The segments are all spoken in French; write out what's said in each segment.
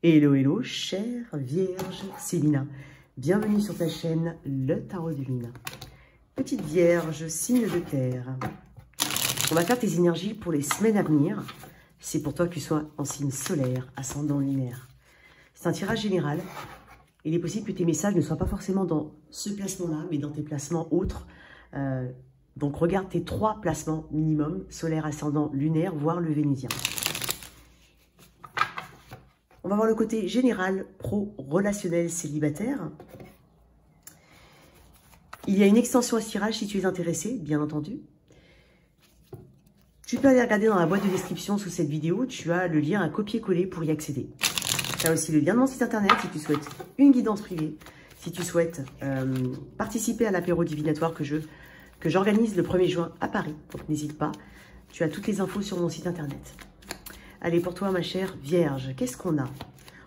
Hello, hello, chère Vierge, c'est Lina. Bienvenue sur ta chaîne, le Tarot de Lina. Petite Vierge, signe de terre. On va faire tes énergies pour les semaines à venir. C'est pour toi que tu sois en signe solaire, ascendant lunaire. C'est un tirage général. Il est possible que tes messages ne soient pas forcément dans ce placement-là, mais dans tes placements autres. Donc regarde tes 3 placements minimum, solaire, ascendant, lunaire, voire le vénusien. On va voir le côté général, pro, relationnel, célibataire. Il y a une extension à ce tirage si tu es intéressé, bien entendu. Tu peux aller regarder dans la boîte de description sous cette vidéo. Tu as le lien à copier-coller pour y accéder. Tu as aussi le lien de mon site internet si tu souhaites une guidance privée. Si tu souhaites participer à l'apéro divinatoire que j'organise le 1er juin à Paris. Donc n'hésite pas. Tu as toutes les infos sur mon site internet. Allez, pour toi, ma chère Vierge, qu'est-ce qu'on a?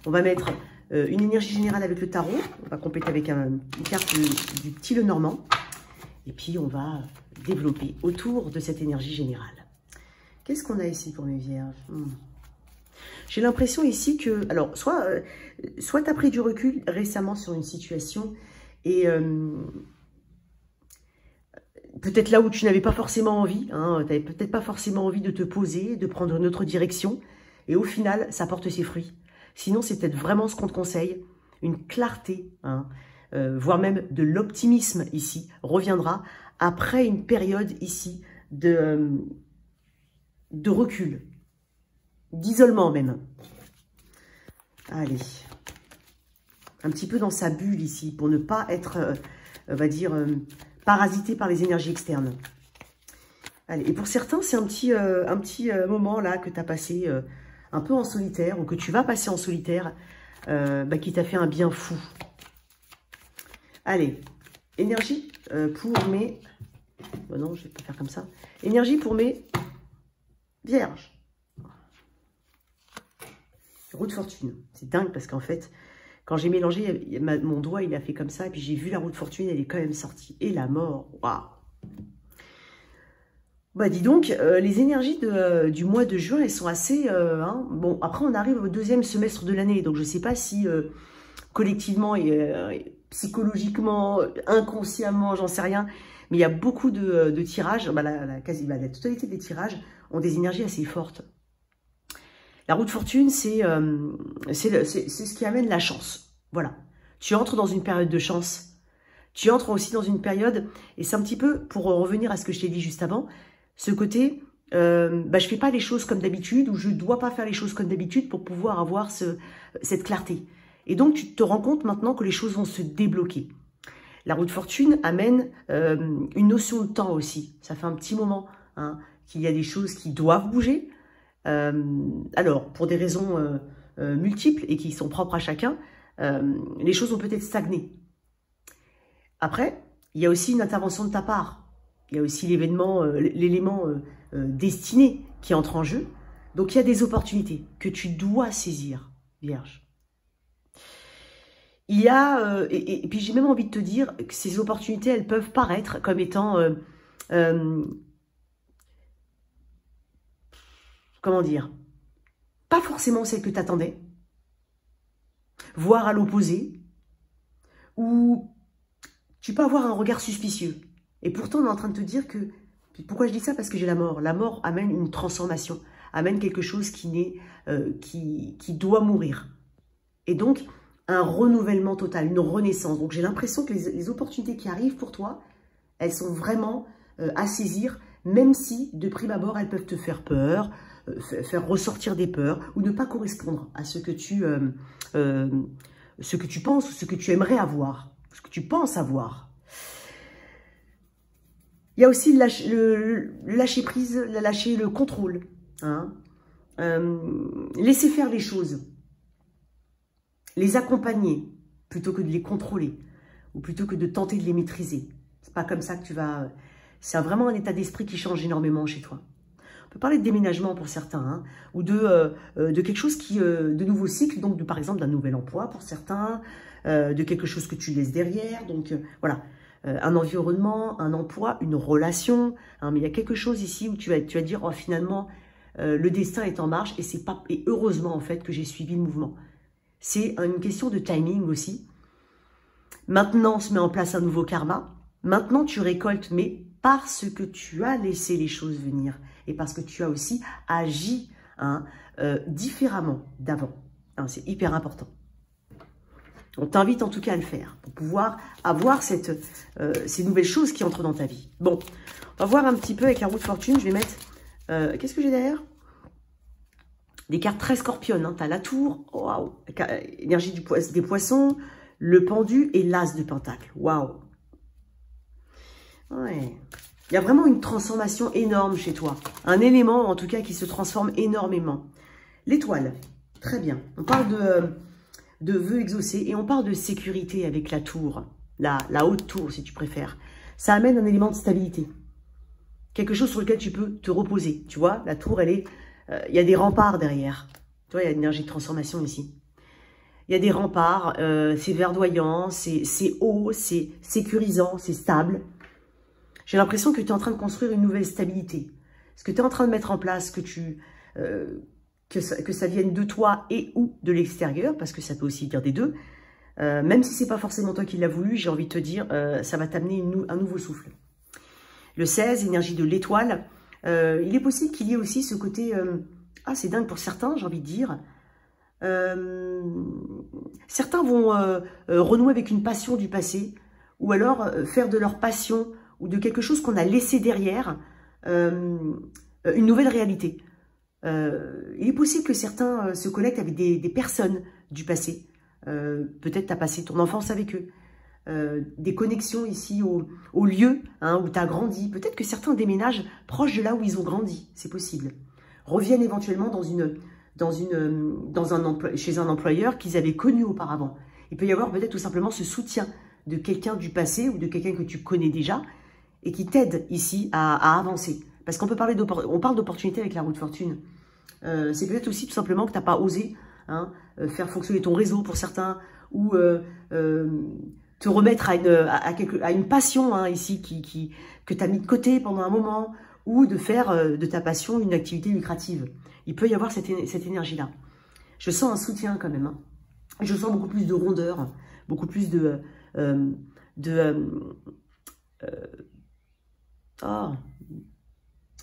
On va mettre une énergie générale avec le tarot. On va compléter avec une carte du petit Lenormand. Et puis, on va développer autour de cette énergie générale. Qu'est-ce qu'on a ici pour mes Vierges? J'ai l'impression ici que... Alors, soit tu as pris du recul récemment sur une situation et... peut-être là où tu n'avais pas forcément envie, hein, tu n'avais peut-être pas forcément envie de te poser, de prendre une autre direction. Et au final, ça porte ses fruits. Sinon, c'est peut-être vraiment ce qu'on te conseille. Une clarté, hein, voire même de l'optimisme ici, reviendra après une période ici de recul, d'isolement même. Allez, un petit peu dans sa bulle ici, pour ne pas être, on va dire... parasité par les énergies externes. Allez, et pour certains, c'est un petit moment là que tu as passé un peu en solitaire, ou que tu vas passer en solitaire, qui t'a fait un bien fou. Allez, énergie pour mes... Bon, non, je vais pas faire comme ça. Énergie pour mes Vierges. Roue de fortune. C'est dingue parce qu'en fait... Quand j'ai mélangé, mon doigt, il a fait comme ça. Et puis, j'ai vu la roue de fortune, elle est quand même sortie. Et la mort, waouh! Bah, dis donc, les énergies du mois de juin, elles sont assez... Bon, après, on arrive au 2e semestre de l'année. Donc, je ne sais pas si collectivement et psychologiquement, inconsciemment, j'en sais rien. Mais il y a beaucoup de tirages. Bah, la totalité des tirages ont des énergies assez fortes. La roue de fortune, c'est ce qui amène la chance. Voilà. Tu entres dans une période de chance. Tu entres aussi dans une période, et c'est un petit peu, pour revenir à ce que je t'ai dit juste avant, ce côté, je ne fais pas les choses comme d'habitude, ou je ne dois pas faire les choses comme d'habitude pour pouvoir avoir cette clarté. Et donc, tu te rends compte maintenant que les choses vont se débloquer. La roue de fortune amène une notion de temps aussi. Ça fait un petit moment qu'il y a des choses qui doivent bouger. Alors, pour des raisons multiples et qui sont propres à chacun, les choses ont peut-être stagné. Après, il y a aussi une intervention de ta part. Il y a aussi l'élément destiné qui entre en jeu. Donc, il y a des opportunités que tu dois saisir, Vierge. Il y a, et puis j'ai même envie de te dire que ces opportunités, elles peuvent paraître comme étant... comment dire, pas forcément celle que tu attendais, voire à l'opposé, ou tu peux avoir un regard suspicieux. Et pourtant, on est en train de te dire que... Pourquoi je dis ça? Parce que j'ai la mort. La mort amène une transformation, amène quelque chose qui doit mourir. Et donc, un renouvellement total, une renaissance. Donc, j'ai l'impression que les opportunités qui arrivent pour toi, elles sont vraiment à saisir, même si, de prime abord, elles peuvent te faire peur, faire ressortir des peurs ou ne pas correspondre à ce que tu penses ou ce que tu aimerais avoir, ce que tu penses avoir. Il y a aussi le lâcher prise, lâcher le contrôle. Laisser faire les choses. Les accompagner plutôt que de les contrôler ou plutôt que de tenter de les maîtriser. C'est pas comme ça que tu vas... C'est vraiment un état d'esprit qui change énormément chez toi. On peut parler de déménagement pour certains, ou de quelque chose qui, de nouveaux cycles, donc par exemple d'un nouvel emploi pour certains, de quelque chose que tu laisses derrière, donc voilà, un environnement, un emploi, une relation, mais il y a quelque chose ici où tu vas dire, oh, finalement, le destin est en marche, et heureusement en fait que j'ai suivi le mouvement. C'est une question de timing aussi. Maintenant, se met en place un nouveau karma. Maintenant, tu récoltes, mais parce que tu as laissé les choses venir et parce que tu as aussi agi hein, différemment d'avant. Hein, c'est hyper important. On t'invite en tout cas à le faire pour pouvoir avoir ces nouvelles choses qui entrent dans ta vie. Bon, on va voir un petit peu avec la roue de fortune. Je vais mettre... Qu'est-ce que j'ai derrière? Des cartes très scorpionnes. Hein. Tu as la tour, waouh, énergie des poissons, le pendu et l'as de pentacle. Waouh. Ouais. Il y a vraiment une transformation énorme chez toi. Un élément, en tout cas, qui se transforme énormément. L'étoile. Très bien. On parle de vœux exaucés et on parle de sécurité avec la tour. La haute tour, si tu préfères. Ça amène un élément de stabilité. Quelque chose sur lequel tu peux te reposer. Tu vois, la tour, elle est... il y a des remparts derrière. Tu vois, il y a une énergie de transformation ici. Il y a des remparts, c'est verdoyant, c'est haut, c'est sécurisant, c'est stable. J'ai l'impression que tu es en train de construire une nouvelle stabilité. Ce que tu es en train de mettre en place, que ça vienne de toi et ou de l'extérieur, parce que ça peut aussi dire des deux, même si ce n'est pas forcément toi qui l'as voulu, j'ai envie de te dire, ça va t'amener un nouveau souffle. Le 16, énergie de l'étoile, il est possible qu'il y ait aussi ce côté, c'est dingue pour certains, j'ai envie de dire, certains vont renouer avec une passion du passé, ou alors faire de leur passion ou de quelque chose qu'on a laissé derrière une nouvelle réalité. Il est possible que certains se connectent avec des personnes du passé. Peut-être tu as passé ton enfance avec eux. Des connexions ici au lieu où tu as grandi. Peut-être que certains déménagent proche de là où ils ont grandi. C'est possible. Reviennent éventuellement chez un employeur qu'ils avaient connu auparavant. Il peut y avoir peut-être tout simplement ce soutien de quelqu'un du passé ou de quelqu'un que tu connais déjà et qui t'aide ici à avancer. Parce qu'on parle d'opportunité avec la roue de fortune. C'est peut-être aussi tout simplement que tu n'as pas osé faire fonctionner ton réseau pour certains ou te remettre à une passion ici que tu as mis de côté pendant un moment ou de faire de ta passion une activité lucrative. Il peut y avoir cette énergie-là. Je sens un soutien quand même. Je sens beaucoup plus de rondeur, beaucoup plus de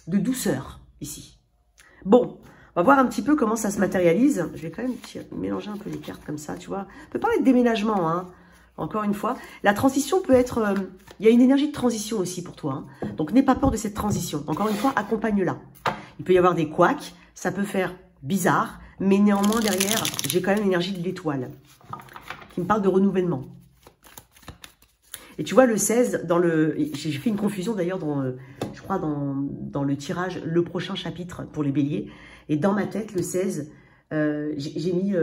douceur ici. Bon, on va voir un petit peu comment ça se matérialise. Je vais quand même mélanger un peu les cartes comme ça, tu vois. On peut parler de déménagement, encore une fois. La transition peut être... il y a une énergie de transition aussi pour toi. Donc, n'aie pas peur de cette transition. Encore une fois, accompagne-la. Il peut y avoir des couacs. Ça peut faire bizarre. Mais néanmoins, derrière, j'ai quand même l'énergie de l'étoile qui me parle de renouvellement. Et tu vois, le 16, j'ai fait une confusion d'ailleurs, je crois, dans le tirage, le prochain chapitre pour les béliers. Et dans ma tête, le 16, j'ai mis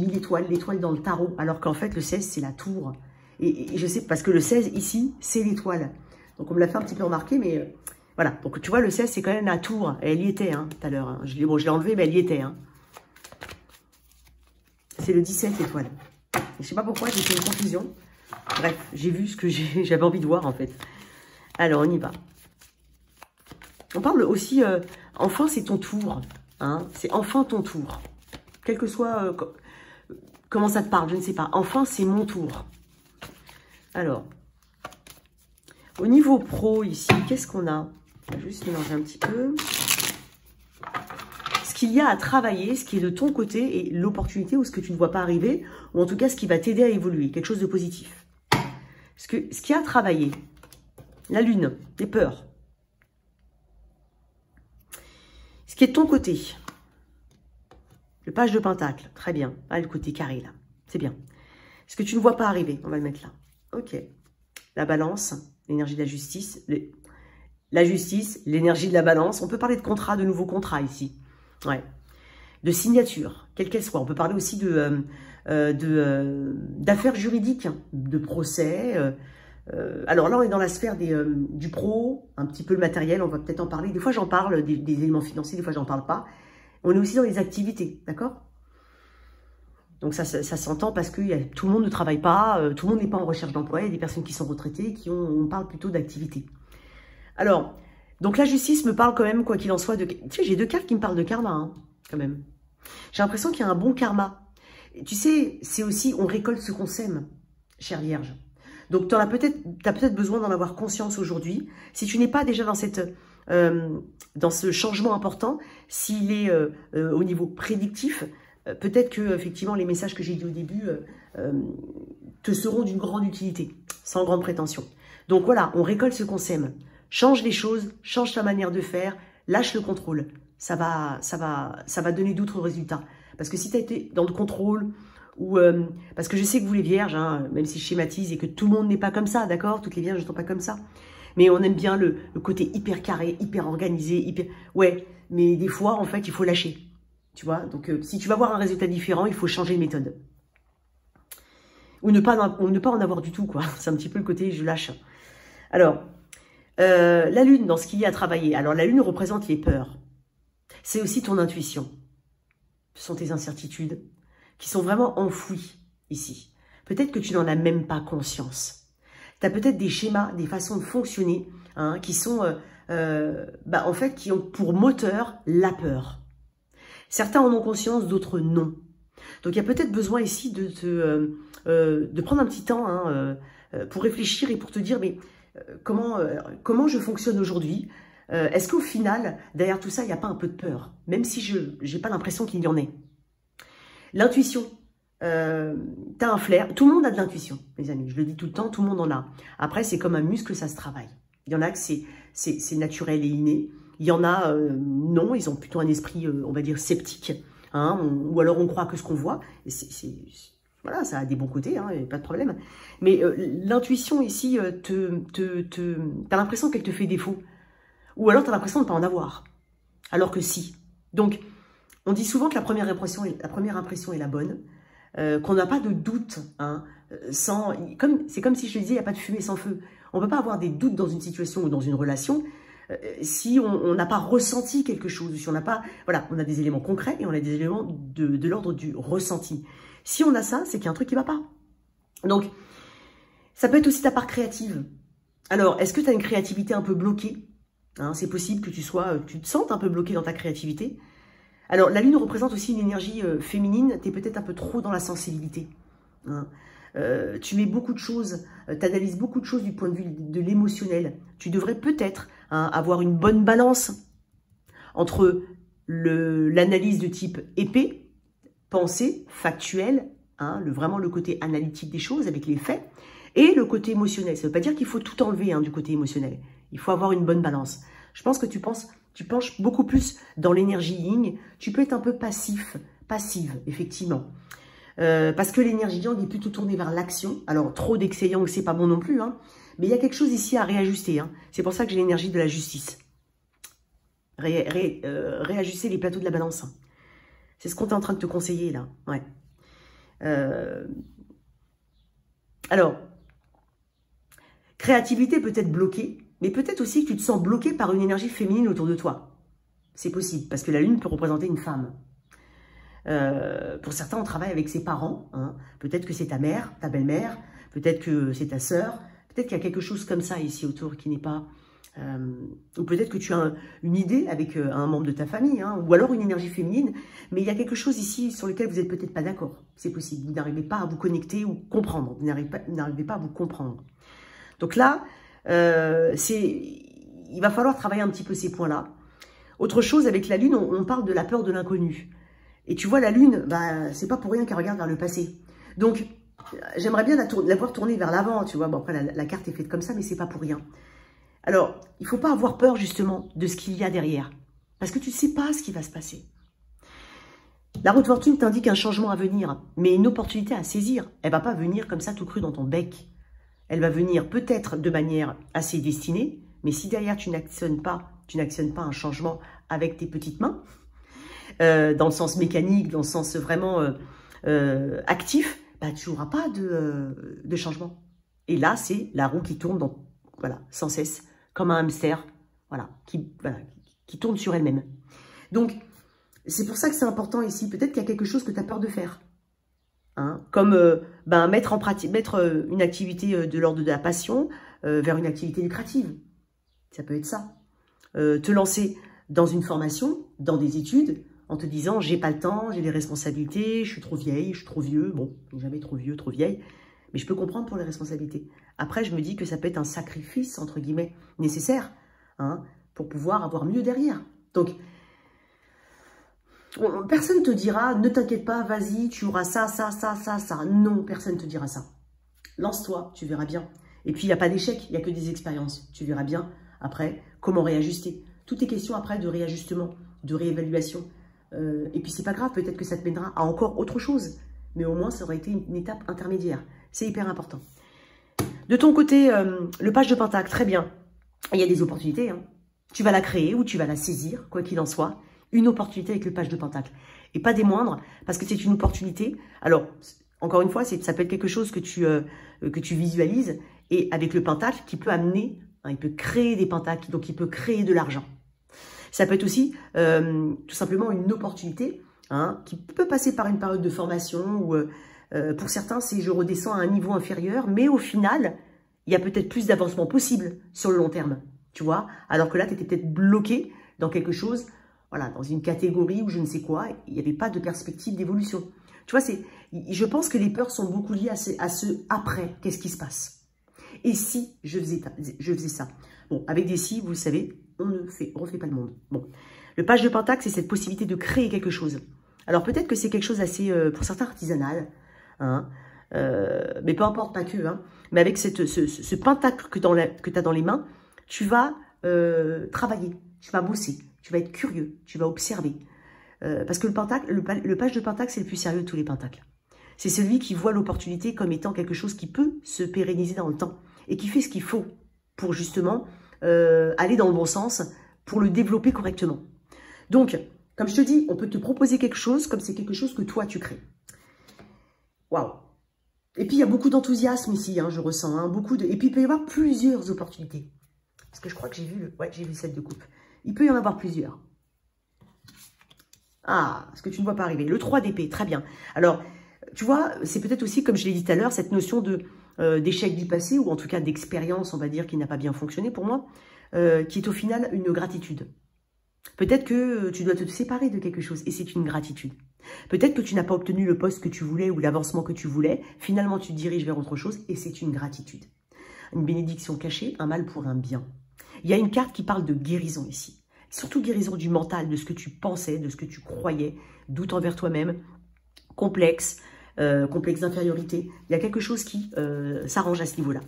l'étoile dans le tarot. Alors qu'en fait, le 16, c'est la tour. Et je sais, parce que le 16, ici, c'est l'étoile. Donc, on me l'a fait un petit peu remarquer, mais voilà. Donc, tu vois, le 16, c'est quand même la tour. Et elle y était, tout à l'heure. Je l'ai enlevé, mais elle y était. C'est le 17, l'étoile. Je ne sais pas pourquoi, j'ai fait une confusion. Bref, j'ai vu ce que j'avais envie de voir, en fait. Alors, on y va. On parle aussi, enfin, c'est ton tour. C'est enfin ton tour. Quel que soit comment ça te parle, je ne sais pas. Enfin, c'est mon tour. Alors, au niveau pro, ici, qu'est-ce qu'on a? On va juste mélanger un petit peu. Ce qu'il y a à travailler, ce qui est de ton côté, et l'opportunité ou ce que tu ne vois pas arriver, ou en tout cas, ce qui va t'aider à évoluer, quelque chose de positif. Ce qu'il y a à travailler, la lune, les peurs. Ce qui est de ton côté, le page de pentacle, très bien. Ah, le côté carré, là, c'est bien. Ce que tu ne vois pas arriver, on va le mettre là. Ok. La balance, l'énergie de la justice, la justice, l'énergie de la balance. On peut parler de contrat, de nouveaux contrats ici. Ouais. De signature, quelle qu'elle soit. On peut parler aussi d'affaires juridiques, de procès. Alors là, on est dans la sphère du pro, un petit peu le matériel, on va peut-être en parler. Des fois, j'en parle des éléments financiers, des fois, j'en parle pas. On est aussi dans les activités, d'accord? Donc ça s'entend parce que tout le monde ne travaille pas, tout le monde n'est pas en recherche d'emploi, il y a des personnes qui sont retraitées, on parle plutôt d'activité. Alors, donc la justice me parle quand même, quoi qu'il en soit, tu sais, j'ai deux cartes qui me parlent de karma, quand même. J'ai l'impression qu'il y a un bon karma. tu sais, c'est aussi, on récolte ce qu'on sème, chère Vierge. Donc, t'as peut-être besoin d'en avoir conscience aujourd'hui. Si tu n'es pas déjà dans ce changement important, s'il est au niveau prédictif, peut-être que effectivement les messages que j'ai dit au début te seront d'une grande utilité, sans grande prétention. Donc voilà, on récolte ce qu'on sème. Change les choses, change ta manière de faire, lâche le contrôle. Ça va donner d'autres résultats. Parce que si tu as été dans le contrôle, ou parce que je sais que vous les vierges, hein, même si je schématise et que tout le monde n'est pas comme ça, d'accord? Toutes les vierges ne sont pas comme ça. Mais on aime bien le côté hyper carré, hyper organisé, hyper... Ouais, mais des fois, en fait, il faut lâcher. Tu vois? Donc, si tu vas avoir un résultat différent, il faut changer de méthode. Ou ne pas en avoir du tout, quoi. C'est un petit peu le côté je lâche. Alors, la lune, dans ce qu'il y a à travailler. Alors, la lune représente les peurs. C'est aussi ton intuition. Ce sont tes incertitudes qui sont vraiment enfouies ici. Peut-être que tu n'en as même pas conscience. Tu as peut-être des schémas, des façons de fonctionner hein, qui sont, en fait, qui ont pour moteur la peur. Certains en ont conscience, d'autres non. Donc, il y a peut-être besoin ici de prendre un petit temps hein, pour réfléchir et pour te dire, mais comment je fonctionne aujourd'hui? Est-ce qu'au final, derrière tout ça, il n'y a pas un peu de peur? Même si je n'ai pas l'impression qu'il y en ait. L'intuition. Tu as un flair. Tout le monde a de l'intuition, mes amis. Je le dis tout le temps, tout le monde en a. Après, c'est comme un muscle, ça se travaille. Il y en a que c'est naturel et inné. Il y en a, non, ils ont plutôt un esprit, on va dire, sceptique. Hein, ou alors on croit que ce qu'on voit. Voilà, ça a des bons côtés, hein, pas de problème. Mais l'intuition ici, t'as l'impression qu'elle te fait défaut. Ou alors tu as l'impression de ne pas en avoir. Alors que si. Donc, on dit souvent que la première impression est la bonne. Qu'on n'a pas de doute. Hein, c'est comme si je te disais, il n'y a pas de fumée sans feu. On ne peut pas avoir des doutes dans une situation ou dans une relation si on n'a pas ressenti quelque chose. Si on n'a pas, voilà, on a des éléments concrets et on a des éléments de l'ordre du ressenti. Si on a ça, c'est qu'il y a un truc qui ne va pas. Donc, ça peut être aussi ta part créative. Alors, est-ce que tu as une créativité un peu bloquée? Hein, c'est possible que tu te sentes un peu bloqué dans ta créativité. Alors, la lune représente aussi une énergie féminine. Tu es peut-être un peu trop dans la sensibilité. Hein. Tu mets beaucoup de choses, tu analyses beaucoup de choses du point de vue de l'émotionnel. Tu devrais peut-être hein, avoir une bonne balance entre l'analyse de type épée, pensée, factuelle, hein, vraiment le côté analytique des choses avec les faits, et le côté émotionnel. Ça ne veut pas dire qu'il faut tout enlever hein, du côté émotionnel. Il faut avoir une bonne balance. Je pense que tu penches beaucoup plus dans l'énergie yin. Tu peux être un peu passive, effectivement. Parce que l'énergie yang est plutôt tournée vers l'action. Alors, trop d'excès yang, c'est pas bon non plus. Hein, mais il y a quelque chose ici à réajuster. Hein. C'est pour ça que j'ai l'énergie de la justice. Réajuster les plateaux de la balance. Hein. C'est ce qu'on est en train de te conseiller, là. Ouais. Alors, créativité peut être bloquée. Mais peut-être aussi que tu te sens bloqué par une énergie féminine autour de toi. C'est possible, parce que la lune peut représenter une femme. Pour certains, on travaille avec ses parents. Hein. Peut-être que c'est ta mère, ta belle-mère. Peut-être que c'est ta sœur. Peut-être qu'il y a quelque chose comme ça ici autour qui n'est pas... ou peut-être que tu as une idée avec un membre de ta famille. Hein, ou alors une énergie féminine. Mais il y a quelque chose ici sur lequel vous n'êtes peut-être pas d'accord. C'est possible. Vous n'arrivez pas à vous connecter ou comprendre. Vous n'arrivez pas à vous comprendre. Donc là... il va falloir travailler un petit peu ces points-là. Autre chose, avec la lune, on parle de la peur de l'inconnu. Et tu vois, la lune, bah, c'est pas pour rien qu'elle regarde vers le passé. Donc, j'aimerais bien la voir tourner vers l'avant, tu vois. Bon, après, la carte est faite comme ça, mais c'est pas pour rien. Alors, il faut pas avoir peur, justement, de ce qu'il y a derrière. Parce que tu sais pas ce qui va se passer. La roue de fortune t'indique un changement à venir, mais une opportunité à saisir. Elle va pas venir comme ça, tout cru dans ton bec. Elle va venir peut-être de manière assez destinée, mais si derrière tu n'actionnes pas un changement avec tes petites mains, dans le sens mécanique, dans le sens vraiment actif, bah, tu n'auras pas de changement. Et là, c'est la roue qui tourne voilà, sans cesse, comme un hamster, voilà, qui tourne sur elle-même. Donc, c'est pour ça que c'est important ici. Peut-être qu'il y a quelque chose que tu as peur de faire. Hein, comme mettre en pratique, une activité de l'ordre de la passion vers une activité lucrative. Ça peut être ça. Te lancer dans une formation, dans des études, en te disant, j'ai pas le temps, j'ai des responsabilités, je suis trop vieille, je suis trop vieux. Bon, jamais trop vieux, trop vieille. Mais je peux comprendre pour les responsabilités. Après, je me dis que ça peut être un sacrifice, entre guillemets, nécessaire, hein, pour pouvoir avoir mieux derrière. Donc, personne ne te dira, ne t'inquiète pas, vas-y, tu auras ça, ça, ça, ça, ça. Non, personne ne te dira ça. Lance-toi, tu verras bien. Et puis, il n'y a pas d'échec, il n'y a que des expériences. Tu verras bien, après, comment réajuster. Tout est question, après, de réajustement, de réévaluation. Et puis, c'est pas grave, peut-être que ça te mènera à encore autre chose. Mais au moins, ça aurait été une étape intermédiaire. C'est hyper important. De ton côté, le page de Pentacle, très bien. Il y a des opportunités. Hein. Tu vas la créer ou tu vas la saisir, quoi qu'il en soit. Une opportunité avec le page de Pentacle. Et pas des moindres, parce que c'est une opportunité. Alors, encore une fois, ça peut être quelque chose que tu visualises. Et avec le Pentacle, qui peut amener, hein, il peut créer des Pentacles, donc il peut créer de l'argent. Ça peut être aussi tout simplement une opportunité, hein, qui peut passer par une période de formation ou pour certains, c'est je redescends à un niveau inférieur, mais au final, il y a peut-être plus d'avancement possible sur le long terme, tu vois, alors que là, tu étais peut-être bloqué dans quelque chose, voilà, dans une catégorie ou je ne sais quoi, il n'y avait pas de perspective d'évolution. Tu vois, je pense que les peurs sont beaucoup liées à ce après, qu'est-ce qui se passe. Et si je faisais ça. Bon, avec des si, vous le savez, on ne refait pas le monde. Bon, le page de Pentacle, c'est cette possibilité de créer quelque chose. Alors peut-être que c'est quelque chose assez, pour certains, artisanal, hein, mais peu importe, pas que, hein, mais avec ce Pentacle que tu as dans les mains, tu vas travailler, tu vas bosser, tu vas être curieux, tu vas observer. Parce que le page de Pentacle, c'est le plus sérieux de tous les Pentacles. C'est celui qui voit l'opportunité comme étant quelque chose qui peut se pérenniser dans le temps et qui fait ce qu'il faut pour justement aller dans le bon sens, pour le développer correctement. Donc, comme je te dis, on peut te proposer quelque chose comme c'est quelque chose que toi tu crées. Waouh! Et puis, il y a beaucoup d'enthousiasme ici, hein, je ressens. Hein, et puis, il peut y avoir plusieurs opportunités. Parce que je crois que j'ai vu le 7 de coupe. Il peut y en avoir plusieurs. Ah, ce que tu ne vois pas arriver. Le 3 d'épée, très bien. Alors, tu vois, c'est peut-être aussi, comme je l'ai dit tout à l'heure, cette notion d'échec du passé, ou en tout cas d'expérience, on va dire, qui n'a pas bien fonctionné pour moi, qui est au final une gratitude. Peut-être que tu dois te séparer de quelque chose, et c'est une gratitude. Peut-être que tu n'as pas obtenu le poste que tu voulais ou l'avancement que tu voulais. Finalement, tu te diriges vers autre chose, et c'est une gratitude. Une bénédiction cachée, un mal pour un bien. Il y a une carte qui parle de guérison ici. Surtout guérison du mental, de ce que tu pensais, de ce que tu croyais, doute envers toi-même, complexe d'infériorité. Il y a quelque chose qui s'arrange à ce niveau-là.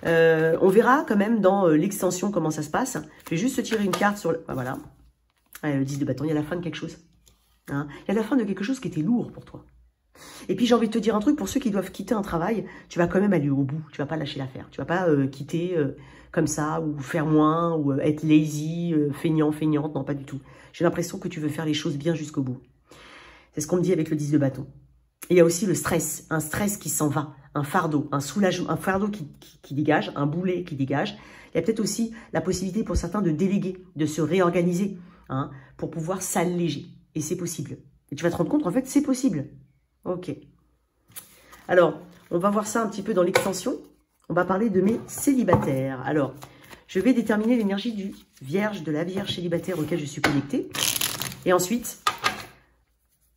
On verra quand même dans l'extension comment ça se passe. Je vais juste tirer une carte sur le... voilà. Ouais, le 10 de bâton, il y a la fin de quelque chose. Hein, il y a la fin de quelque chose qui était lourd pour toi. Et puis j'ai envie de te dire un truc, pour ceux qui doivent quitter un travail, tu vas quand même aller au bout. Tu vas pas lâcher l'affaire. Tu vas pas quitter comme ça, ou faire moins, ou être lazy, feignant, feignante. Non, pas du tout. J'ai l'impression que tu veux faire les choses bien jusqu'au bout. C'est ce qu'on me dit avec le 10 de bâton. Et il y a aussi le stress, un stress qui s'en va, un fardeau, un soulagement, un fardeau qui dégage, un boulet qui dégage. Il y a peut-être aussi la possibilité pour certains de déléguer, de se réorganiser, hein, pour pouvoir s'alléger. Et c'est possible. Et tu vas te rendre compte, en fait, c'est possible. Ok. Alors, on va voir ça un petit peu dans l'extension. On va parler de mes célibataires. Alors, je vais déterminer l'énergie du vierge, de la vierge célibataire auquel je suis connectée. Et ensuite,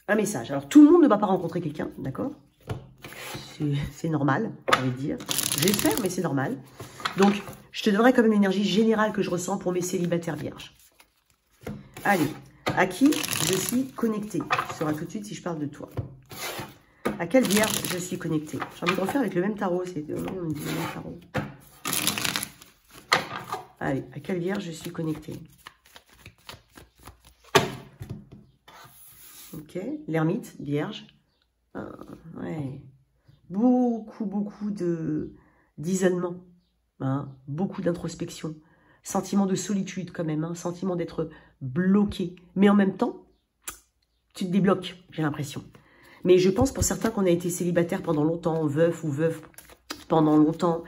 un message. Alors, tout le monde ne va pas rencontrer quelqu'un, d'accord? C'est normal, on va dire. J'espère, mais c'est normal. Donc, je te donnerai quand même l'énergie générale que je ressens pour mes célibataires vierges. Allez, à qui je suis connectée? Tu sauras tout de suite si je parle de toi. À quelle vierge je suis connectée? J'ai envie de refaire avec le même tarot. C'est le même tarot. Allez, à quelle vierge je suis connectée? Ok, l'ermite, vierge. Ouais. Beaucoup d'isolement. Hein, beaucoup d'introspection. Sentiment de solitude quand même. Hein, sentiment d'être bloqué. Mais en même temps, tu te débloques, j'ai l'impression. Mais je pense pour certains qu'on a été célibataire pendant longtemps, veuf ou veuve pendant longtemps.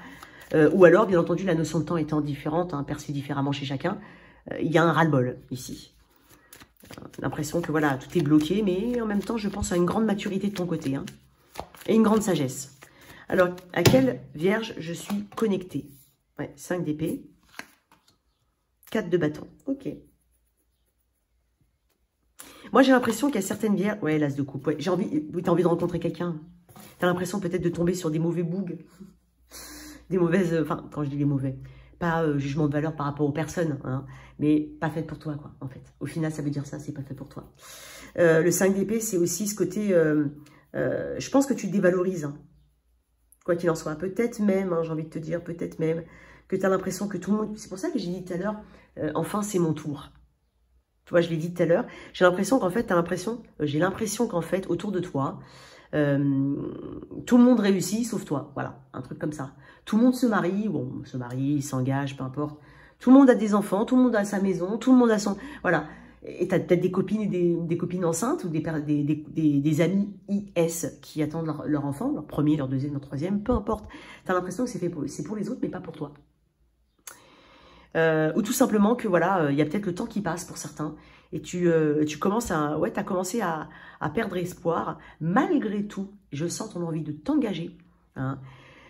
Ou alors, bien entendu, la notion de temps étant différente, hein, perçue différemment chez chacun. Il y a un ras-le-bol ici. L'impression que voilà, tout est bloqué, mais en même temps, je pense à une grande maturité de ton côté. Hein, et une grande sagesse. Alors, à quelle vierge je suis connectée? Ouais, 5 d'épée. 4 de bâton. Ok. Moi, j'ai l'impression qu'il y a certaines vierges... Ouais, l'as de coupe. Ouais. J'ai envie... Oui, t'as envie de rencontrer quelqu'un. T'as l'impression peut-être de tomber sur des mauvais bougs. Des mauvaises... Enfin, quand je dis les mauvais, pas jugement de valeur par rapport aux personnes, hein, mais pas fait pour toi, quoi, en fait. Au final, ça veut dire ça, c'est pas fait pour toi. Le 5 d'épée, c'est aussi ce côté... je pense que tu te dévalorises, hein, quoi qu'il en soit. Peut-être même, hein, j'ai envie de te dire, peut-être même, que tu as l'impression que tout le monde... C'est pour ça que j'ai dit tout à l'heure, enfin, c'est mon tour. Tu vois, je l'ai dit tout à l'heure. J'ai l'impression qu'en fait, j'ai l'impression qu'en fait, autour de toi, tout le monde réussit, sauf toi. Voilà, un truc comme ça. Tout le monde se marie, bon, se marie, s'engage, peu importe. Tout le monde a des enfants, tout le monde a sa maison, tout le monde a son... Voilà. Et tu as peut-être des copines et des copines enceintes ou des amis IS qui attendent leur enfant, leur premier, leur deuxième, leur troisième, peu importe. Tu as l'impression que c'est pour les autres, mais pas pour toi. Ou tout simplement que voilà, il y a peut-être le temps qui passe pour certains et tu commences à, ouais, t'as commencé à perdre espoir. Malgré tout, je sens ton envie de t'engager. Hein.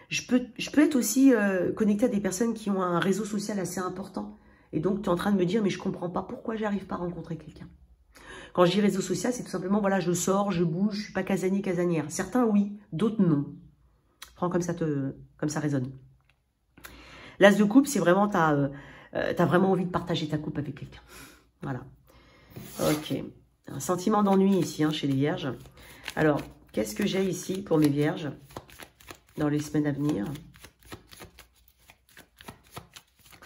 Je peux être aussi connectée à des personnes qui ont un réseau social assez important. Et donc, tu es en train de me dire, mais je ne comprends pas pourquoi j'arrive pas à rencontrer quelqu'un. Quand je dis réseau social, c'est tout simplement, voilà, je sors, je bouge, je ne suis pas casanier, casanière. Certains, oui, d'autres, non. Prends comme ça résonne. L'as de coupe, c'est vraiment, tu as vraiment envie de partager ta coupe avec quelqu'un. Voilà. Ok. Un sentiment d'ennui ici, hein, chez les vierges. Alors, qu'est-ce que j'ai ici pour mes vierges dans les semaines à venir?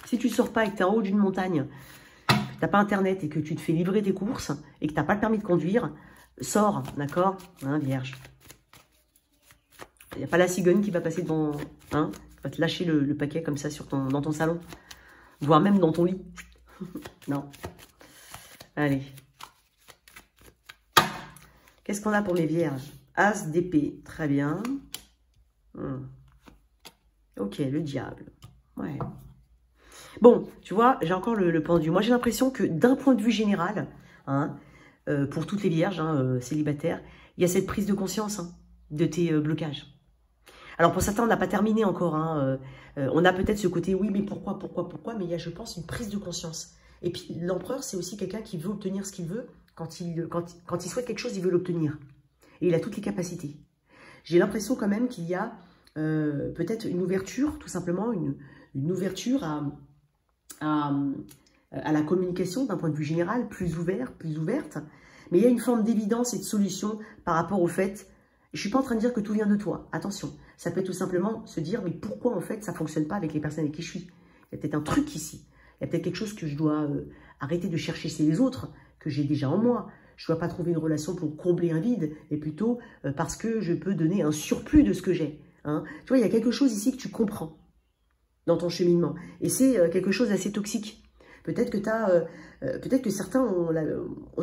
Si tu ne sors pas et que tu es en haut d'une montagne, que tu n'as pas internet et que tu te fais livrer tes courses et que tu n'as pas le permis de conduire, sors, d'accord, hein, vierge. Il n'y a pas la cigogne qui va passer devant, hein, qui va te lâcher le paquet comme ça dans ton salon, voire même dans ton lit. Non. Allez. Qu'est-ce qu'on a pour mes vierges? As d'épée, très bien. Ok, le diable. Ouais. Bon, tu vois, j'ai encore le pendu. Moi, j'ai l'impression que d'un point de vue général, hein, pour toutes les vierges célibataires, il y a cette prise de conscience hein, de tes blocages. Alors, pour certains, on n'a pas terminé encore. Hein, on a peut-être ce côté, oui, mais pourquoi, mais il y a, je pense, une prise de conscience. Et puis, l'empereur, c'est aussi quelqu'un qui veut obtenir ce qu'il veut. Quand il souhaite quelque chose, il veut l'obtenir. Et il a toutes les capacités. J'ai l'impression quand même qu'il y a peut-être une ouverture, tout simplement, une ouverture à la communication d'un point de vue général, plus ouverte. Mais il y a une forme d'évidence et de solution par rapport au fait, je ne suis pas en train de dire que tout vient de toi, attention. Ça peut être tout simplement se dire, mais pourquoi en fait ça ne fonctionne pas avec les personnes avec qui je suis? Il y a peut-être un truc ici, il y a peut-être quelque chose que je dois arrêter de chercher chez les autres, que j'ai déjà en moi. Je ne dois pas trouver une relation pour combler un vide, mais plutôt parce que je peux donner un surplus de ce que j'ai. Hein. Tu vois, il y a quelque chose ici que tu comprends dans ton cheminement. Et c'est quelque chose d'assez toxique. Peut-être que certains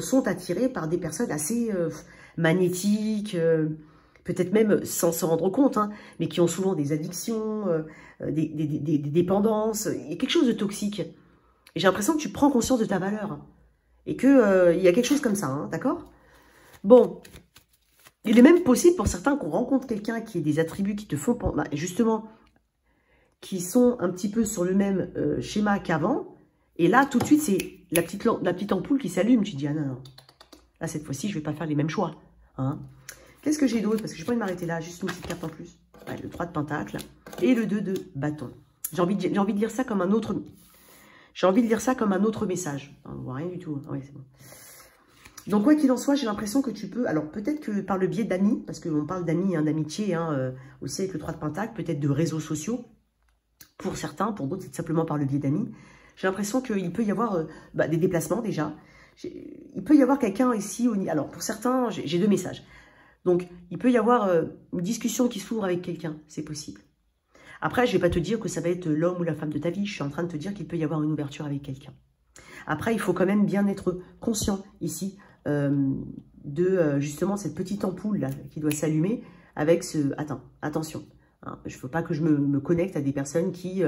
sont attirés par des personnes assez magnétiques, peut-être même sans se rendre compte, hein, mais qui ont souvent des addictions, des dépendances. Il y a quelque chose de toxique. Et j'ai l'impression que tu prends conscience de ta valeur. Et qu'il y a quelque chose comme ça, hein, d'accord? Bon, il est même possible pour certains qu'on rencontre quelqu'un qui ait des attributs qui te font... Bah, justement, qui sont un petit peu sur le même schéma qu'avant. Et là, tout de suite, c'est la petite ampoule qui s'allume. Tu te dis, ah non, non. Là, cette fois-ci, je ne vais pas faire les mêmes choix. Hein. Qu'est-ce que j'ai d'autre? Parce que je n'ai pas envie de m'arrêter là. Juste une petite carte en plus. Ouais, le 3 de pentacle et le 2 de bâton. J'ai envie de lire ça comme un autre... J'ai envie de lire ça comme un autre message. On ne voit rien du tout. Oui, c'est bon. Donc, quoi qu'il en soit, j'ai l'impression que tu peux... Alors, peut-être que par le biais d'amis, parce qu'on parle d'amis, hein, d'amitié, hein, aussi avec le 3 de pentacle, peut-être de réseaux sociaux, pour certains, pour d'autres, c'est simplement par le biais d'amis. J'ai l'impression qu'il peut y avoir des déplacements déjà. Il peut y avoir quelqu'un ici... Alors, pour certains, j'ai 2 messages. Donc, il peut y avoir une discussion qui s'ouvre avec quelqu'un. C'est possible. Après, je ne vais pas te dire que ça va être l'homme ou la femme de ta vie. Je suis en train de te dire qu'il peut y avoir une ouverture avec quelqu'un. Après, il faut quand même bien être conscient ici de justement cette petite ampoule là qui doit s'allumer avec ce... Attends, attention. Hein, il ne faut pas que je me connecte à des personnes qui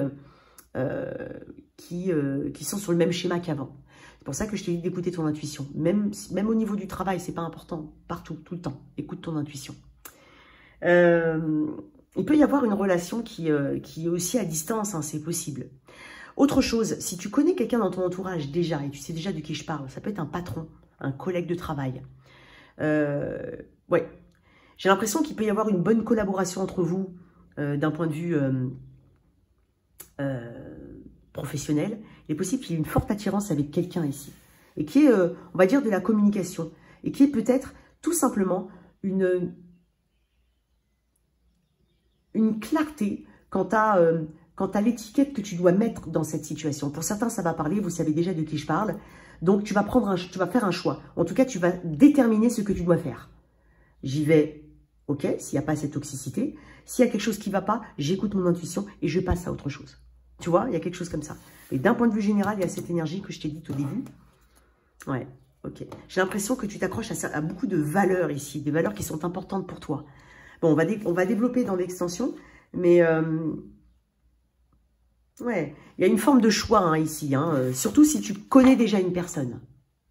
sont sur le même schéma qu'avant. C'est pour ça que je t'ai dit d'écouter ton intuition. Même au niveau du travail, c'est pas important. Partout, tout le temps. Écoute ton intuition. Il peut y avoir une relation qui est aussi à distance, hein, c'est possible. Autre chose, si tu connais quelqu'un dans ton entourage déjà, et tu sais déjà de qui je parle, ça peut être un patron, un collègue de travail. Ouais. J'ai l'impression qu'il peut y avoir une bonne collaboration entre vous d'un point de vue professionnel. Il est possible qu'il y ait une forte attirance avec quelqu'un ici. Et qui est, on va dire, de la communication. Et qui est peut-être tout simplement une clarté quant à l'étiquette que tu dois mettre dans cette situation. Pour certains, ça va parler, vous savez déjà de qui je parle. Donc, tu vas faire un choix. En tout cas, tu vas déterminer ce que tu dois faire. J'y vais, ok, s'il n'y a pas cette toxicité. S'il y a quelque chose qui ne va pas, j'écoute mon intuition et je passe à autre chose. Tu vois, il y a quelque chose comme ça. Et d'un point de vue général, il y a cette énergie que je t'ai dite au début. Ouais, ok. J'ai l'impression que tu t'accroches à beaucoup de valeurs ici, des valeurs qui sont importantes pour toi. Bon, on va développer dans l'extension, mais ouais, il y a une forme de choix hein, ici, hein, surtout si tu connais déjà une personne.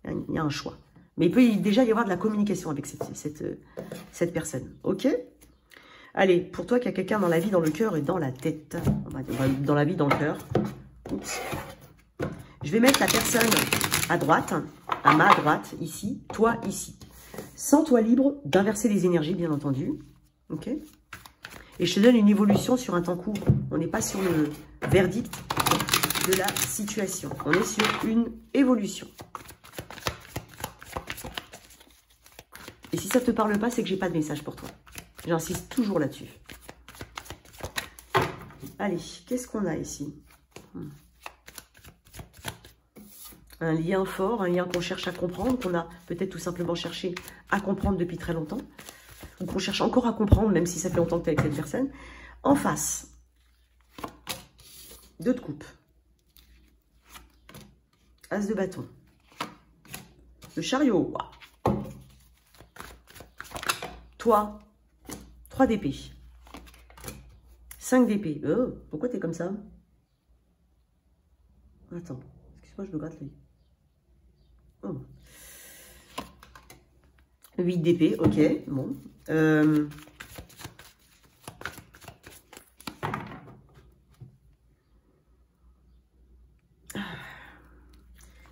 Il y a un choix. Mais il peut déjà y avoir de la communication avec cette personne. Ok? Allez, pour toi qui a quelqu'un dans la vie, dans le cœur et dans la tête. Dans la vie, dans le cœur. Oups. Je vais mettre la personne à droite, à ma droite, ici. Toi, ici. Sens-toi libre d'inverser les énergies, bien entendu. Ok? Et je te donne une évolution sur un temps court. On n'est pas sur le verdict de la situation. On est sur une évolution. Et si ça ne te parle pas, c'est que j'ai pas de message pour toi. J'insiste toujours là-dessus. Allez, qu'est-ce qu'on a ici? Un lien fort, un lien qu'on cherche à comprendre, qu'on a peut-être tout simplement cherché à comprendre depuis très longtemps. Ou qu'on cherche encore à comprendre, même si ça fait longtemps que tu es avec cette personne. En face, 2 de coupe. As de bâton. Le chariot. Wow. Toi, 3 d'épée. 5 d'épée. Pourquoi t'es comme ça? Attends, excuse-moi, je me gratte l'œil. Oh. 8 d'épée, ok, bon.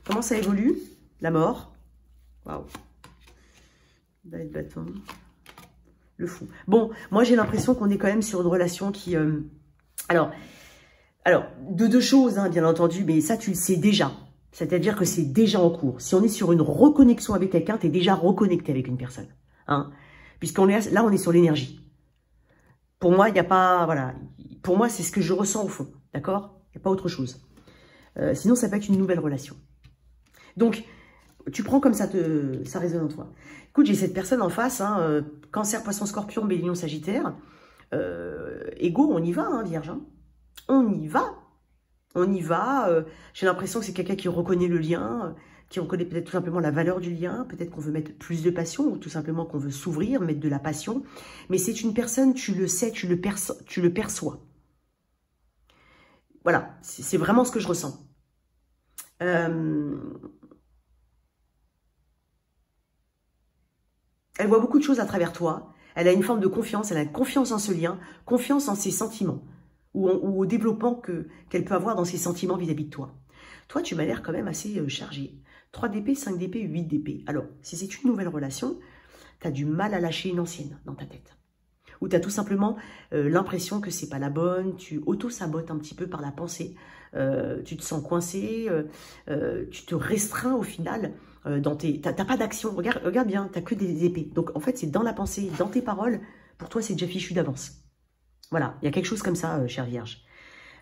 Comment ça évolue? La mort. Waouh. Valet de bâton. Le fou. Bon, moi j'ai l'impression qu'on est quand même sur une relation qui... Alors, de 2 choses, hein, bien entendu, mais ça tu le sais déjà. C'est-à-dire que c'est déjà en cours. Si on est sur une reconnexion avec quelqu'un, tu es déjà reconnecté avec une personne. Hein, puisqu'on est là, on est sur l'énergie. Pour moi, il n'y a pas... Voilà. Pour moi, c'est ce que je ressens au fond. D'accord? Il n'y a pas autre chose. Sinon, ça peut être une nouvelle relation. Donc, tu prends comme ça résonne en toi. Écoute, j'ai cette personne en face, hein, Cancer, Poisson, Scorpion, Bélier, Sagittaire. Ego, on y va, hein, Vierge. Hein. On y va. On y va. J'ai l'impression que c'est quelqu'un qui reconnaît le lien, qui reconnaît peut-être tout simplement la valeur du lien. Peut-être qu'on veut mettre plus de passion ou tout simplement qu'on veut s'ouvrir, mettre de la passion. Mais c'est une personne, tu le sais, tu le perçois. Voilà, c'est vraiment ce que je ressens. Elle voit beaucoup de choses à travers toi. Elle a une forme de confiance. Elle a confiance en ce lien, confiance en ses sentiments ou au développement qu'elle peut avoir dans ses sentiments vis-à-vis de toi. Toi, tu m'as l'air quand même assez chargé. 3 d'épée, 5 d'épée, 8 d'épée. Alors, si c'est une nouvelle relation, tu as du mal à lâcher une ancienne dans ta tête. Ou tu as tout simplement l'impression que c'est pas la bonne, tu auto-sabotes un petit peu par la pensée, tu te sens coincé, tu te restreins au final. T'as pas d'action, regarde bien, t'as que des épées. Donc en fait, c'est dans la pensée, dans tes paroles, pour toi, c'est déjà fichu d'avance. Voilà, il y a quelque chose comme ça, chère Vierge.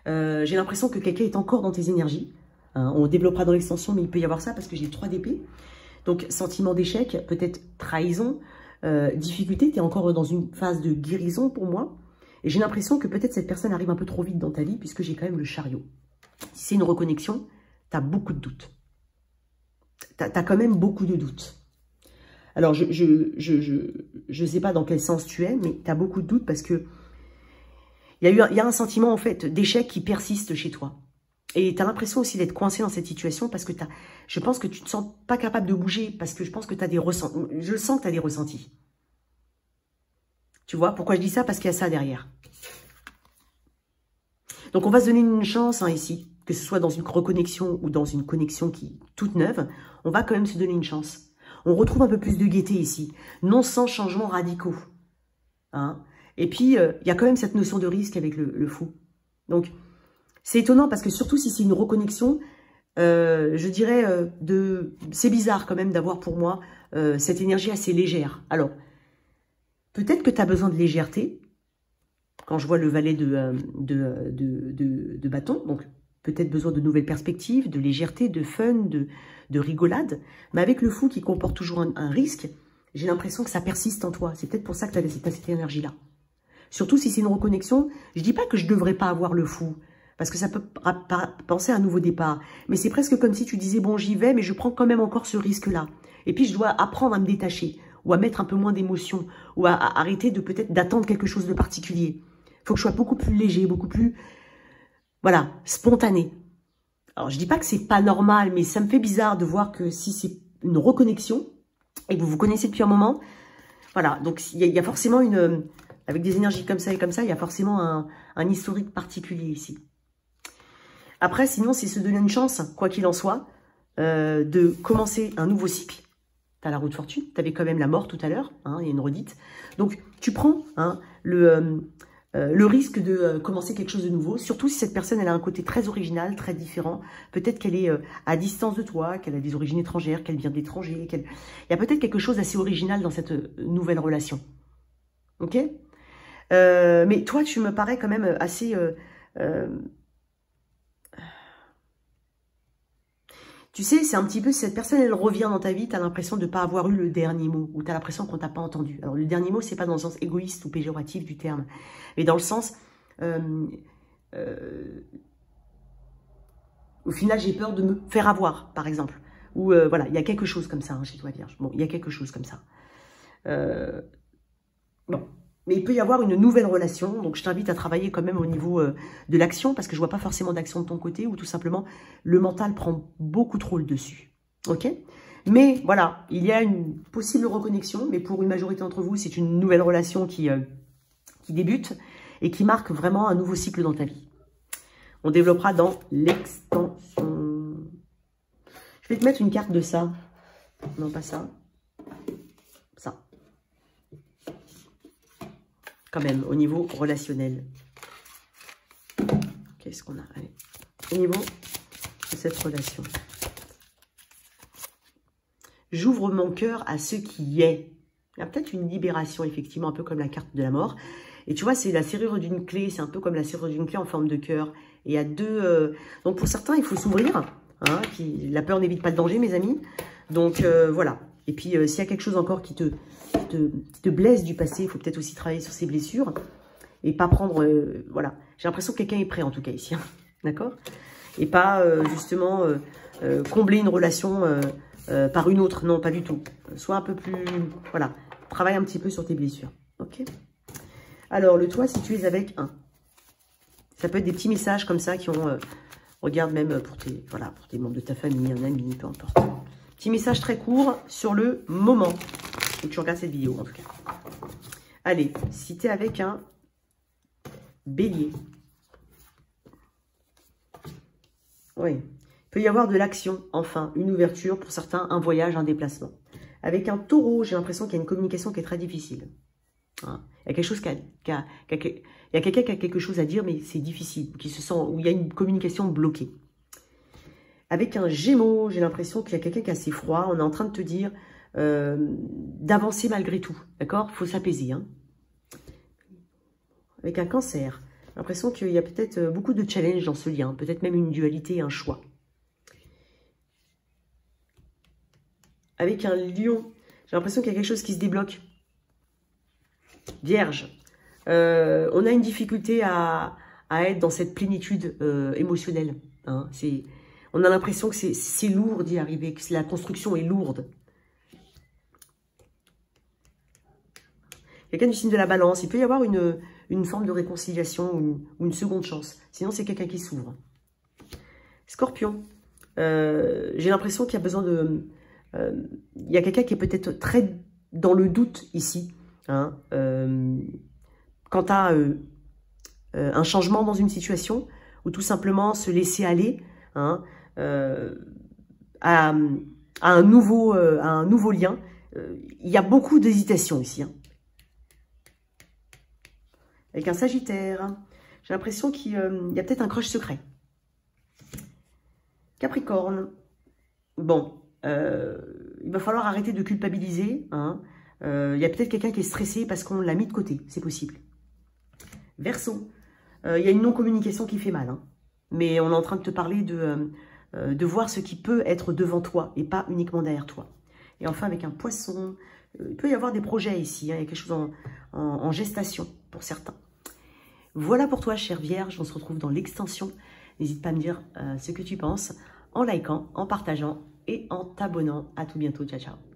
J'ai l'impression que quelqu'un est encore dans tes énergies. Hein, on développera dans l'extension, mais il peut y avoir ça parce que j'ai 3 d'épée. Donc, sentiment d'échec, peut-être trahison, difficulté, tu es encore dans une phase de guérison pour moi. Et j'ai l'impression que peut-être cette personne arrive un peu trop vite dans ta vie puisque j'ai quand même le chariot. Si c'est une reconnexion, tu as beaucoup de doutes. Tu as quand même beaucoup de doutes. Alors, je sais pas dans quel sens tu es, mais tu as beaucoup de doutes parce que il y a un sentiment en fait d'échec qui persiste chez toi. Et tu as l'impression aussi d'être coincé dans cette situation parce que je pense que tu ne te sens pas capable de bouger parce que je pense que tu as des ressentis. Je sens que tu as des ressentis. Tu vois, pourquoi je dis ça? Parce qu'il y a ça derrière. Donc, on va se donner une chance hein, ici, que ce soit dans une reconnexion ou dans une connexion qui toute neuve. On va quand même se donner une chance. On retrouve un peu plus de gaieté ici, non sans changements radicaux. Hein. Et puis, il y a quand même cette notion de risque avec le fou. Donc, c'est étonnant parce que surtout si c'est une reconnexion, je dirais, c'est bizarre quand même d'avoir pour moi cette énergie assez légère. Alors, peut-être que tu as besoin de légèreté, quand je vois le valet de bâton, donc peut-être besoin de nouvelles perspectives, de légèreté, de fun, de rigolade, mais avec le fou qui comporte toujours un risque, j'ai l'impression que ça persiste en toi. C'est peut-être pour ça que tu as cette énergie-là. Surtout si c'est une reconnexion, je dis pas que je ne devrais pas avoir le fou, parce que ça peut penser à un nouveau départ. Mais c'est presque comme si tu disais, bon, j'y vais, mais je prends quand même encore ce risque-là. Et puis, je dois apprendre à me détacher, ou à mettre un peu moins d'émotion, ou à arrêter de peut-être d'attendre quelque chose de particulier. Il faut que je sois beaucoup plus léger, beaucoup plus, voilà, spontané. Alors, je dis pas que c'est pas normal, mais ça me fait bizarre de voir que si c'est une reconnexion, et que vous vous connaissez depuis un moment, voilà, donc il y a forcément avec des énergies comme ça et comme ça, il y a forcément un historique particulier ici. Après, sinon, c'est se donner une chance, quoi qu'il en soit, de commencer un nouveau cycle. Tu as la roue de fortune, tu avais quand même la mort tout à l'heure, hein, il y a une redite. Donc, tu prends hein, le risque de commencer quelque chose de nouveau, surtout si cette personne elle a un côté très original, très différent. Peut-être qu'elle est à distance de toi, qu'elle a des origines étrangères, qu'elle vient de l'étranger. Il y a peut-être quelque chose d'assez original dans cette nouvelle relation. Ok ? Mais toi, tu me parais quand même assez... tu sais, c'est un petit peu, si cette personne, elle revient dans ta vie, tu as l'impression de ne pas avoir eu le dernier mot, ou tu as l'impression qu'on t'a pas entendu. Alors, le dernier mot, c'est pas dans le sens égoïste ou péjoratif du terme, mais dans le sens, au final, j'ai peur de me faire avoir, par exemple. Ou, voilà, il y a quelque chose comme ça, hein, chez toi, Vierge. Bon, il y a quelque chose comme ça. Bon. Mais il peut y avoir une nouvelle relation, donc je t'invite à travailler quand même au niveau de l'action, parce que je ne vois pas forcément d'action de ton côté, ou tout simplement, le mental prend beaucoup trop le dessus. Ok? Mais voilà, il y a une possible reconnexion, mais pour une majorité d'entre vous, c'est une nouvelle relation qui débute, et qui marque vraiment un nouveau cycle dans ta vie. On développera dans l'extension. Je vais te mettre une carte de ça. Non, pas ça. Ça. Quand même, au niveau relationnel. Qu'est-ce qu'on a? Allez. Au niveau de cette relation. J'ouvre mon cœur à ce qui est. Il y a peut-être une libération, effectivement, un peu comme la carte de la mort. Et tu vois, c'est la serrure d'une clé. C'est un peu comme la serrure d'une clé en forme de cœur. Et il y a deux... Donc, pour certains, il faut s'ouvrir. Hein, la peur n'évite pas le danger, mes amis. Donc, voilà. Et puis, s'il y a quelque chose encore qui te blesse du passé, il faut peut-être aussi travailler sur ces blessures. Et pas prendre... voilà. J'ai l'impression que quelqu'un est prêt, en tout cas, ici. Hein, d'accord? Et pas, justement, combler une relation par une autre. Non, pas du tout. Sois un peu plus... Voilà. Travaille un petit peu sur tes blessures. Ok? Alors, le toit, si tu es avec un. Ça peut être des petits messages comme ça qui ont... regarde même pour tes, voilà, pour tes membres de ta famille, un ami, peu importe. Petit message très court sur le moment où tu regardes cette vidéo, en tout cas. Allez, si tu es avec un bélier. Oui. Il peut y avoir de l'action, enfin, une ouverture, pour certains, un voyage, un déplacement. Avec un taureau, j'ai l'impression qu'il y a une communication qui est très difficile. Hein. Il y a quelque chose il y a quelqu'un qui a quelque chose à dire, mais c'est difficile, qui se sent, où il y a une communication bloquée. Avec un Gémeaux, j'ai l'impression qu'il y a quelqu'un qui est assez froid. On est en train de te dire d'avancer malgré tout, d'accord? Il faut s'apaiser. Hein. Avec un Cancer, j'ai l'impression qu'il y a peut-être beaucoup de challenges dans ce lien, peut-être même une dualité, un choix. Avec un Lion, j'ai l'impression qu'il y a quelque chose qui se débloque. Vierge, on a une difficulté à être dans cette plénitude émotionnelle. Hein. On a l'impression que c'est lourd d'y arriver, que la construction est lourde. Quelqu'un du signe de la Balance, il peut y avoir une forme de réconciliation ou une seconde chance. Sinon, c'est quelqu'un qui s'ouvre. Scorpion, j'ai l'impression qu'il y a besoin de... il y a quelqu'un qui est peut-être très dans le doute ici. Hein, quant à un changement dans une situation, ou tout simplement se laisser aller, hein, à à un nouveau lien. Il y a beaucoup d'hésitation ici. Hein. Avec un Sagittaire, j'ai l'impression qu'il y a peut-être un crush secret. Capricorne, bon, il va falloir arrêter de culpabiliser. Hein. Il y a peut-être quelqu'un qui est stressé parce qu'on l'a mis de côté, c'est possible. Verseau, il y a une non-communication qui fait mal. Hein. Mais on est en train de te parler de voir ce qui peut être devant toi et pas uniquement derrière toi. Et enfin, avec un Poisson, il peut y avoir des projets ici. Hein. Il y a quelque chose en gestation pour certains. Voilà pour toi, chère Vierge. On se retrouve dans l'extension. N'hésite pas à me dire ce que tu penses en likant, en partageant et en t'abonnant. À tout bientôt. Ciao, ciao.